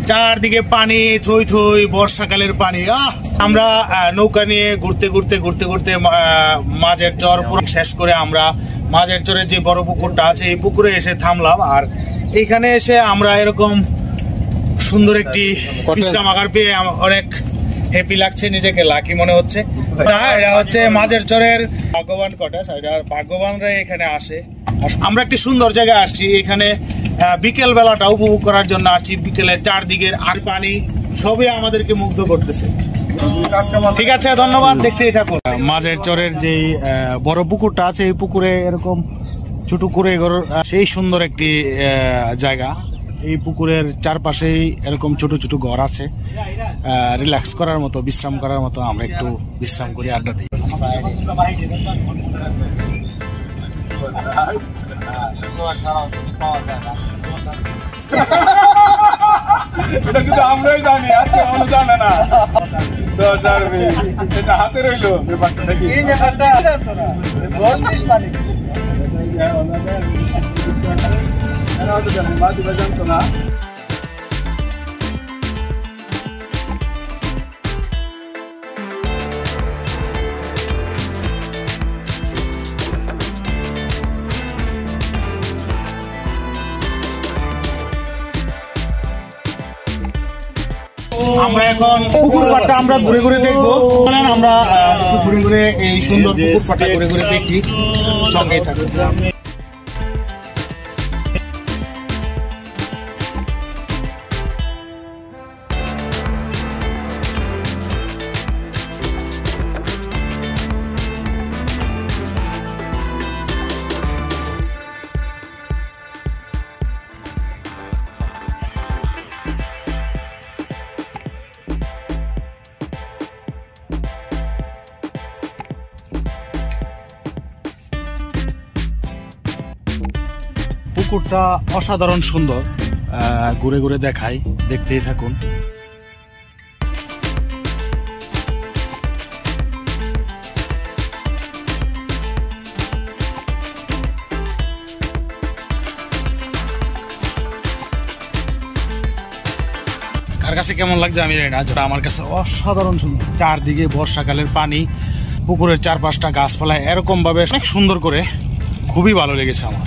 চারদিকে পানি, থই থই, বর্ষাকালের পানি। আমরা নৌকা নিয়ে ঘুরতে ঘুরতে ঘুরতে ঘুরতে মাঝের চর পুরো শেষ করে আমরা মাঝের চরের যে বড় পুকুরটা আছে এই পুকুরে এসে থামলাম। আর এইখানে এসে আমরা এরকম সুন্দর একটি বিশ্রামাগার পেয়ে অনেক হ্যাপি লাগছে, নিজেকে লাকি মনে হচ্ছে। এটা হচ্ছে মাঝের চরের ভাগ্যবান কটেজ। ভাগ্যবানরা এখানে আসে। আমরা একটি সুন্দর জায়গায় আসছি, এখানে বিকেল বেলাটা উপভোগ করার জন্য আসছি। বিকেলের চারদিকের আর পানি সবই আমাদেরকে মুগ্ধ করতেছে। ঠিক আছে, ধন্যবাদ, দেখতেই থাকুন। মাঝের চরের যে বড় পুকুরটা আছে এই পুকুরে এরকম ছোট করে সেই সুন্দর একটি জায়গা। এই পুকুরের চারপাশেই এরকম ছোট ছোট ঘর আছে, রিল্যাক্স করার মতো, বিশ্রাম করার মতো। আমরা একটু বিশ্রাম করি, আড্ডা দিই। এটা কিন্তু আমরাই জানি, আর কেউ জানে না। এটা হাতে রইলো ব্যাপারটা নাকি? জানতো না। আমরা এখন পুকুর পাড়টা আমরা ঘুরে ঘুরে দেখবো। আমরা ঘুরে ঘুরে এই সুন্দর পুকুর পাড়টা ঘুরে ঘুরে দেখি, সঙ্গেই থাকবো। পুকুরটা অসাধারণ সুন্দর, ঘুরে ঘুরে দেখাই, দেখতেই থাকুন। কার কাছে কেমন লাগছে আমি জানি না, যেটা আমার কাছে অসাধারণ সুন্দর। চারদিকে বর্ষাকালের পানি, পুকুরের চারপাশটা গাছপালা, এরকম ভাবে অনেক সুন্দর করে, খুবই ভালো লেগেছে আমার।